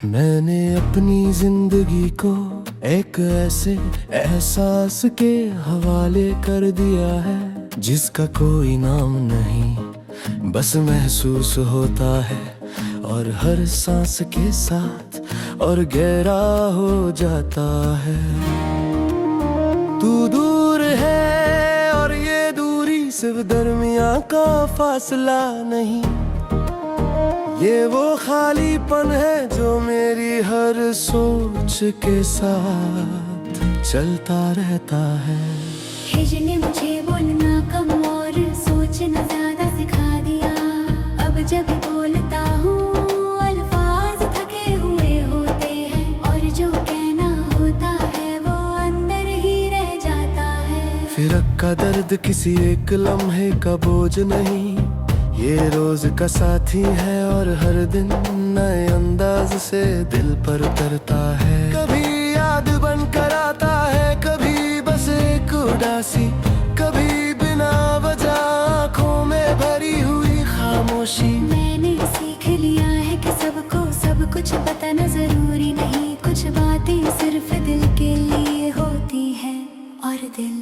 मैंने अपनी जिंदगी को एक ऐसे एहसास के हवाले कर दिया है जिसका कोई नाम नहीं, बस महसूस होता है और हर सांस के साथ और गहरा हो जाता है। तू दूर है और ये दूरी सिर्फ दरमियां का फासला नहीं, ये वो खालीपन है जो मेरी हर सोच के साथ चलता रहता है। हिजर ने मुझे बोलना कम और सोचना ज्यादा सिखा दिया। अब जब बोलता हूँ अल्फाज थके हुए होते हैं और जो कहना होता है वो अंदर ही रह जाता है। फिरक का दर्द किसी एक लम्हे का बोझ नहीं, ये रोज का साथी है और हर दिन नए अंदाज से दिल पर उतरता है। कभी याद बनकर आता है, कभी बस एक उदासी, कभी बिना वजह आँखों में भरी हुई खामोशी। मैंने सीख लिया है कि सबको सब कुछ बताना जरूरी नहीं, कुछ बातें सिर्फ दिल के लिए होती है और दिल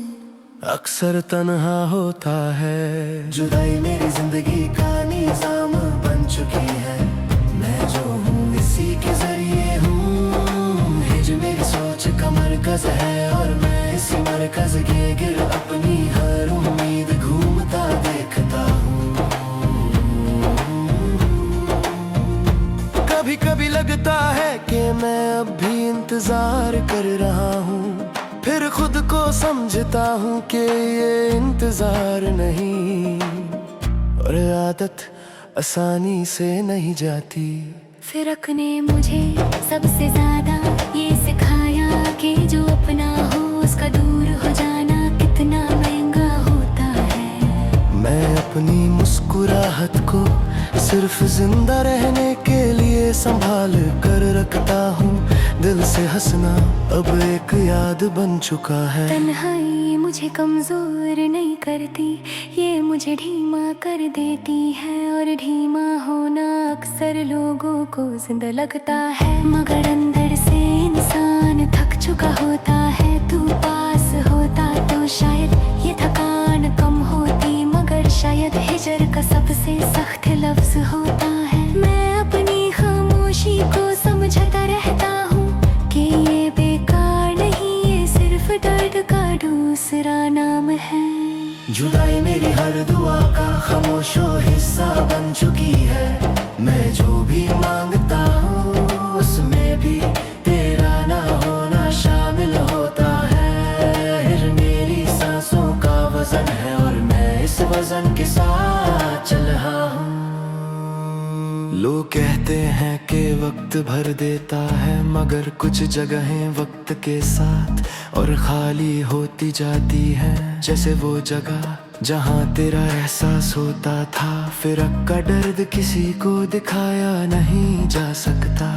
अक्सर तन्हा होता है। जुदाई मेरी जिंदगी का निजाम बन चुकी है, मैं जो हूँ इसी के जरिए हूँ। हिज मेरी सोच का मरकज है और मैं इसी मरकज के गिर अपनी हर उम्मीद घूमता देखता हूँ। कभी कभी लगता है कि मैं अब भी इंतजार कर रहा हूँ, फिर खुद को समझता हूँ कि ये इंतजार नहीं और आदत आसानी से नहीं जाती। फिरक ने मुझे सबसे ज्यादा ये सिखाया कि जो अपना हो उसका दूर हो जाना कितना महंगा होता है। मैं अपनी मुस्कुराहट को सिर्फ जिंदा रहने के लिए संभाल कर रखता हूँ, दिल से हंसना अब एक याद बन चुका है। तन्हाई मुझे कमजोर नहीं करती, ये मुझे ढीमा कर देती है और ढीमा होना अक्सर लोगों को जिंदा लगता है। मगर अंदर से इंसान थक चुका होता है, तू पास होता तो शायद ये थकान कम होती, मगर शायद हिजर का सबसे सख्त लफ्ज होता है। मैं अपनी खामोशी को समझता रहता हूँ कि ये बेकार नहीं, ये सिर्फ दर्द का दूसरा नाम है। जुदाई मेरी हर दुआ का खामोशो हिस्सा बन चुकी है, मैं जो भी मांगता हूँ उसमें भी तेरा ना होना शामिल होता है। हिर मेरी सांसों का वजन है और मैं इस वजन के साथ चल रहा हूँ। लोग कहते हैं कि वक्त भर देता है, मगर कुछ जगहें वक्त के साथ और खाली होती जाती है, जैसे वो जगह जहाँ तेरा एहसास होता था। फिरक का दर्द किसी को दिखाया नहीं जा सकता,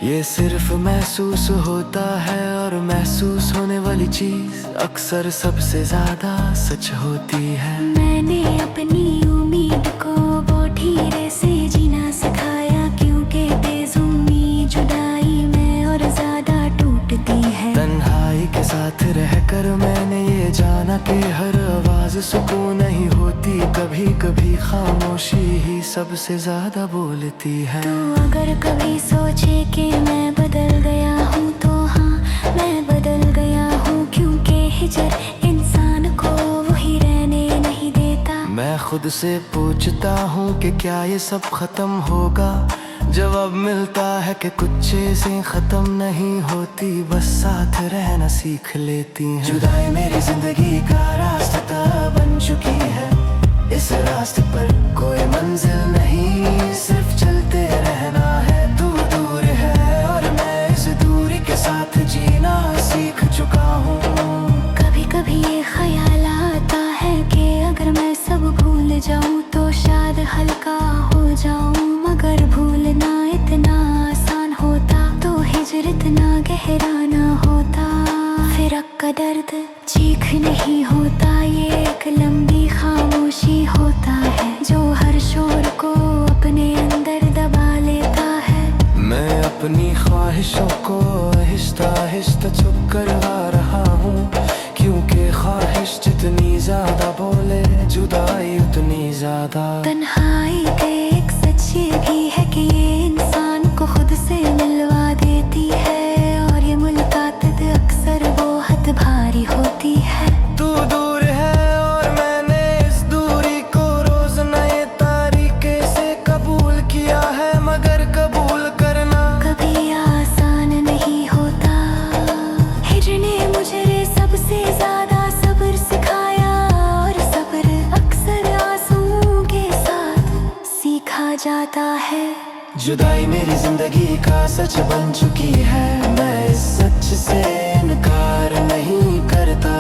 ये सिर्फ महसूस होता है और महसूस होने वाली चीज अक्सर सबसे ज्यादा सच होती है। मैंने अपनी उम्मीद को वो धीरे से जीना सिखाया, क्योंकि बेजुम्मी जुदाई में और ज्यादा टूटती है। तन्हाई के साथ रहकर मैंने ये जाना कि हर आवाज सुकून नहीं होती, कभी कभी खामोशी ही सबसे ज्यादा बोलती है। तू अगर कभी सोचे कि मैं बदल गया हूँ तो हाँ मैं बदल गया हूँ, क्योंकि हिजर इंसान को वही रहने नहीं देता। मैं खुद से पूछता हूँ कि क्या ये सब खत्म होगा, जवाब मिलता है कि कुछ चीजें खत्म नहीं होती, बस साथ रहना सीख लेती हैं। जुदाई मेरी जिंदगी का रास्ता बन चुकी है, इस रास्ते पर कोई मंजिल नहीं, सिर्फ चलते रहना है। तू दूर है और मैं इस दूरी के साथ जीना सीख चुका हूँ। कभी कभी ये ख्याल आता है कि अगर मैं सब भूल जाऊं तो शायद हल्का हो जाऊं, मगर भूलना इतना आसान होता तो हिजर इतना गहरा ना होता। फिरक का दर्द चीख नहीं होता, ये एक लंबी खामोशी होता है जो हर शोर को अपने अंदर दबा लेता है। मैं अपनी ख्वाहिशों को आहिस्ता आहिस्ता चुप करवा रहा हूँ, क्योंकि ख्वाहिश जितनी ज्यादा बोले जुदाई उतनी ज्यादा। तन्हाई के एक सच ये भी है कि ये इंसान को खुद से मिलवा देती है, और ये मुलाकात अक्सर बहुत भारी होती है। तू दूर है और मैंने इस दूरी को रोज नए तरीके से कबूल किया है, मगर कबूल करना कभी आसान नहीं होता। हिजर ने मुझे सबसे ज्यादा सब्र सिखाया, और सब्र अक्सर आंसुओं के साथ सीखा जाता है। जुदाई मेरी जिंदगी का सच बन चुकी है, मैं इस सच से इनकार नहीं करता।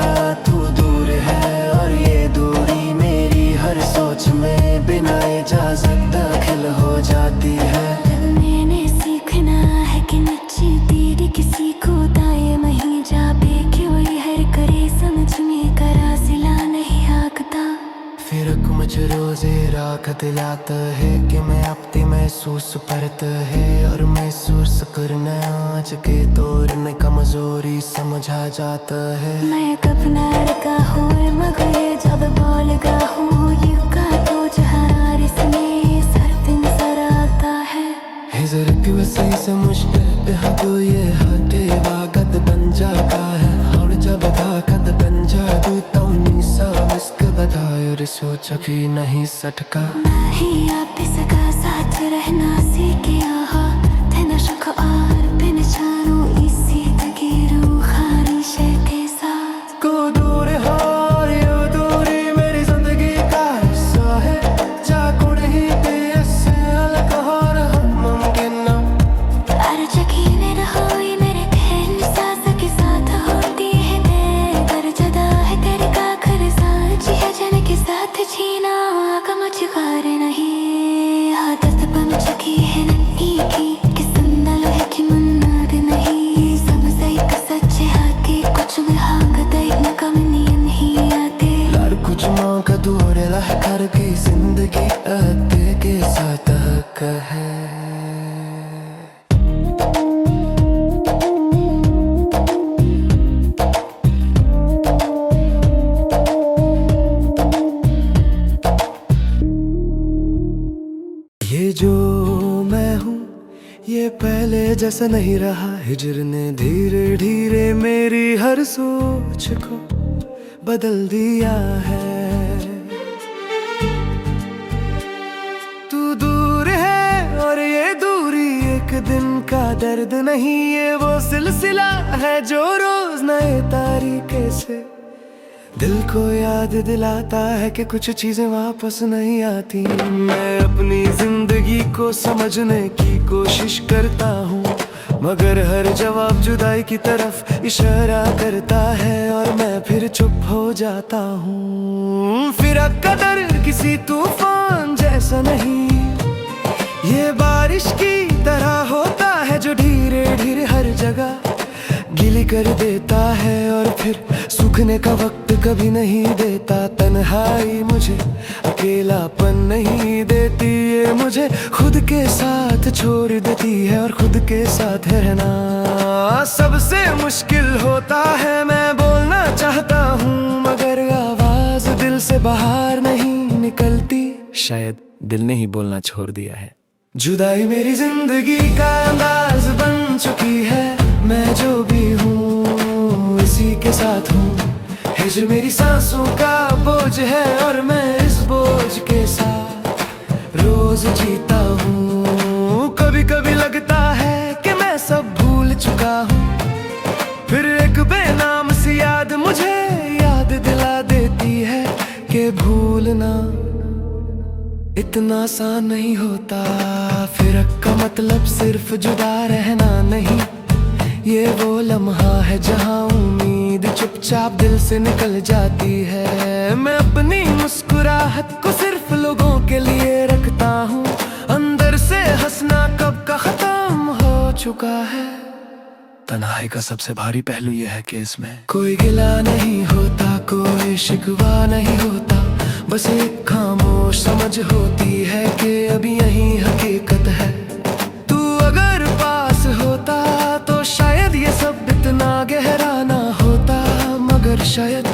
तू दूर है और ये दूरी मेरी हर सोच में बिना इजाजत दाखिल हो जाती है। मैंने सीखना है कि नच्ची तेरी किसी को दाए मही जाबे, क्यों ये हर करे समझ में करा सिला नहीं आकता। फिर मुझ रोजे राख दिलाता है कि मैं अपनी महसूस परत है, और महसूस करना आज के दौर में कमजोरी समझा जाता है। मैं कब लड़का हूँ मगर जब बोलगा हूँ, युगा तो जहार इसमें सर दिन सर आता है। हिजर की वसई से मुश्किल पे हदो ये हटे वागत बन जाता है, और जब ताकत बन जादू तो नीसा मिस्क बताए और सोचा कि नहीं सटका। नहीं आप सका साथ रहना सीखे आहा, तेना शुक और बिन चारू इसी तकीरू खारिश के साथ। को दूर हो और ये दूरी मेरी जिंदगी का हिस्सा है, जाकुड़ ही पे इससे अलग हो रहा मुमकिन ना। और यकीन रहो ये मेरे कहने सास के साथ होती है, मैं कर जदा है तेरे का खर साँच है जन के साथ जीना कम चुकार नहीं। आदत बन चुकी है नन्ही की कि संदल है कि मन्नत नहीं, सब सही का सच है कि कुछ भी हागत न कम नहीं आते। लार कुछ माँ का दूर लह कर की जिंदगी आते के साथ हक है। ये जो मैं हूँ ये पहले जैसा नहीं रहा, हिजर ने धीरे धीरे मेरी हर सोच को बदल दिया है। तू दूर है और ये दूरी एक दिन का दर्द नहीं, ये वो सिलसिला है जो रोज नए तरीके से दिल को याद दिलाता है कि कुछ चीजें वापस नहीं आती। मैं अपनी जिंदगी को समझने की कोशिश करता हूँ, मगर हर जवाब जुदाई की तरफ इशारा करता है, और मैं फिर चुप हो जाता हूँ। फिर कदर किसी तूफान जैसा नहीं, ये बारिश की तरह होता है जो धीरे धीरे हर जगह गीली कर देता है, और फिर सूखने का वक्त कभी नहीं देता। तन्हाई मुझे अकेलापन नहीं देती, ये मुझे खुद के साथ छोड़ देती है, और खुद के साथ रहना सबसे मुश्किल होता है। मैं बोलना चाहता हूँ मगर आवाज दिल से बाहर नहीं निकलती, शायद दिल ने ही बोलना छोड़ दिया है। जुदाई मेरी जिंदगी का अंदाज बन चुकी है, मैं जो भी हूँ इसी के साथ हूँ। हिजर मेरी सांसों का बोझ है, और मैं इस बोझ के साथ रोज जीता हूँ। कभी कभी लगता है कि मैं सब भूल चुका हूँ, फिर एक बेनाम सी याद मुझे याद दिला देती है कि भूलना इतना आसान नहीं होता। फिर का मतलब सिर्फ जुदा रहना नहीं, ये वो लम्हा है जहाँ उम्मीद चुपचाप दिल से निकल जाती है। मैं अपनी मुस्कुराहट को सिर्फ लोगों के लिए रखता हूँ, अंदर से हंसना कब का खत्म हो चुका है। तन्हाई का सबसे भारी पहलू ये है कि इसमें कोई गिला नहीं होता, कोई शिकवा नहीं होता, बस एक खामोश समझ होती है कि अभी यही हकीकत है। तू अगर पास होता शायद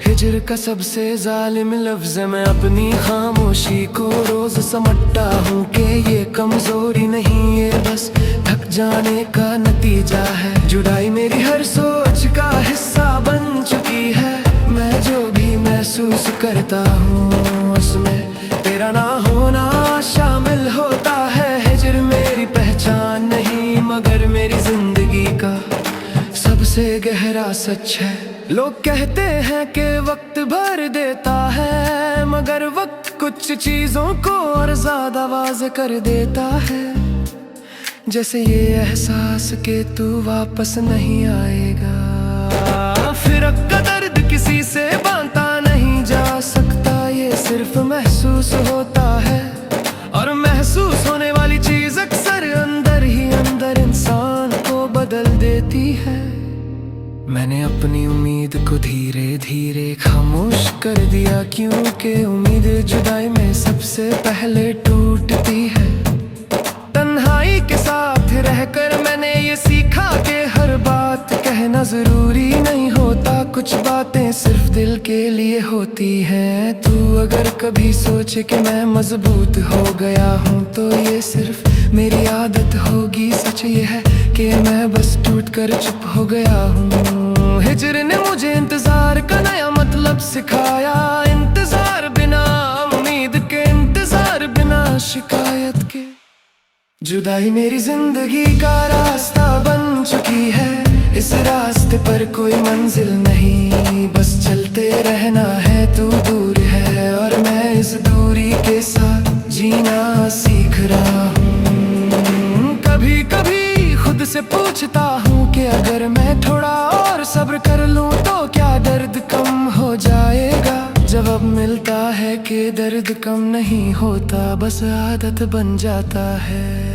हिजर का सबसे जालिम लफ्ज़ है। मैं अपनी खामोशी को रोज समझता हूँ कि ये कमजोरी नहीं, ये बस थक जाने का नतीजा है। जुदाई मेरी हर सोच का हिस्सा बन चुकी है। मैं जो भी महसूस करता हूँ उसमें तेरा ना होना शामिल होता है। हिजर मेरी पहचान नहीं मगर मेरी जिंदगी का सबसे गहरा सच है। लोग कहते हैं कि वक्त भर देता है, मगर वक्त कुछ चीजों को और ज्यादा वाज़ेह कर देता है। जैसे ये एहसास कि तू वापस नहीं आएगा। फिरक का दर्द किसी से बांटा नहीं जा सकता, ये सिर्फ महसूस होता है। और महसूस होने वाली चीज अक्सर अंदर ही अंदर इंसान को बदल देती है। मैंने अपनी उम्मीद को धीरे धीरे खामोश कर दिया, क्योंकि उम्मीद जुदाई में सबसे पहले टूटती है। तन्हाई के साथ रहकर मैंने ये सीखा कि हर बात कहना जरूरी नहीं होता, कुछ बातें सिर्फ दिल के लिए होती हैं। तू अगर कभी सोचे कि मैं मजबूत हो गया हूँ तो ये सिर्फ मेरी आदत होगी। सच ये है कि मैं बस टूट कर चुप हो गया हूँ। हिजर ने मुझे इंतजार का नया मतलब सिखाया, इंतजार बिना उम्मीद के, इंतजार बिना शिकायत के। जुदाई मेरी जिंदगी का रास्ता बन चुकी है। इस रास्ते पर कोई मंजिल नहीं, बस चलते रहना है। तू दूर है और मैं इस दूरी के साथ जीना सीख रहा हूँ। कभी कभी खुद से पूछता हूँ कि अगर मैं थोड़ा और सब्र कर लूँ तो क्या दर्द कम हो जाएगा। जवाब मिलता है कि दर्द कम नहीं होता, बस आदत बन जाता है।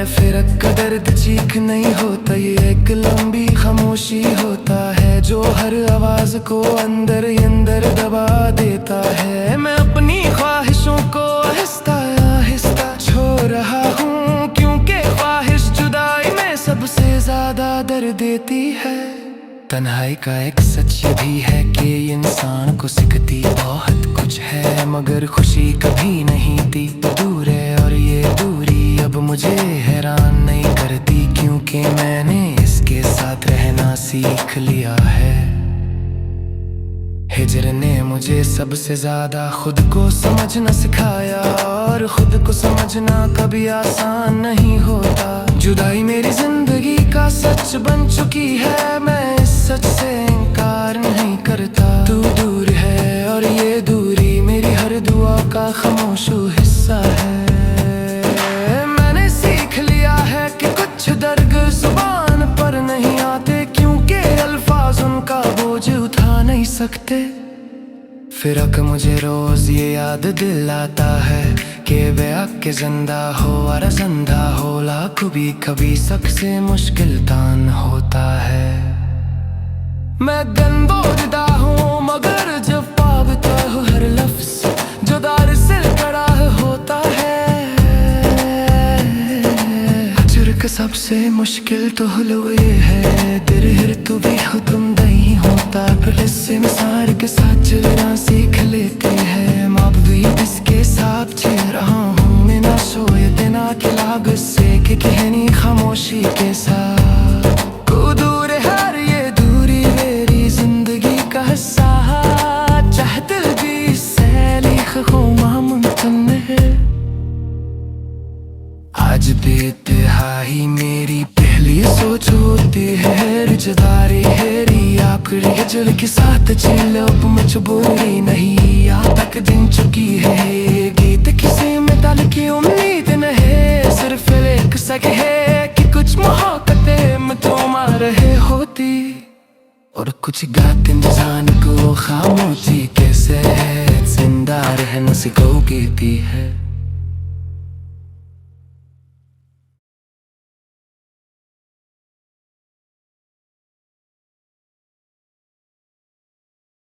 फिरक का दर्द चीख नहीं होता, ये एक लंबी खामोशी होता है जो हर आवाज को अंदर ही अंदर दबा देता है। मैं अपनी ख्वाहिशों को आहिस्ता आहिस्ता छोड़ रहा हूँ, क्योंकि ख्वाहिश जुदाई में सबसे ज्यादा दर्द देती है। तन्हाई का एक सच ये भी है कि इंसान को सिखती बहुत कुछ है, मगर खुशी कभी नहीं थी। तो दूर है और ये दूरी अब मुझे हैरान नहीं करती, क्योंकि मैंने इसके साथ रहना सीख लिया है। हिजर ने मुझे सबसे ज्यादा खुद को समझना सिखाया, और खुद को समझना कभी आसान नहीं होता। जुदाई मेरी जिंदगी का सच बन चुकी है, मैं इस सच से इनकार नहीं करता। तू दूर है और ये दूरी मेरी हर दुआ का खामोश हिस्सा है। मैंने सीख लिया है कि कुछ दर्द जुबान पर नहीं आते, क्योंकि अल्फाज उनका बोझ उठा नहीं सकते। फिरक मुझे रोज ये याद दिलाता है कि बेहक के जिंदा हो और जिंदा हो लाख भी कभी सबसे मुश्किल तान होता है। मैं गंदोदा हूँ मगर जब पावता हूँ हर लफ्ज जो दार से कड़ा होता है। जुर्क सबसे मुश्किल तो हलवे है, दिर तो भी हो तुम नहीं होता। फिर इससे मिसार के साथ चलना सीख लेते हैं। माप भी इसके साथ चल रहा हूँ मैं ना सोए देना के लाग से कि कहनी खामोशी के साथ। को दूर हर ये दूरी मेरी जिंदगी का हिस्सा, चाहे दिल भी सैलिख हो मुमकिन है। आज बेतहाई मेरी पहली सोच होती है, रिश्तेदारी हेरी आखिरी हिजर के साथ चलो मजबूरी नहीं। यहाँ तक दिन चुकी है गीत किसी में तल की उम्मीद नहीं, सिर्फ एक सक है कि कुछ मोहब्बतें में तुम आ रहे होती। और कुछ गाते इंसान को खामोशी कैसे है, जिंदा रहना सिखाओ कहती है।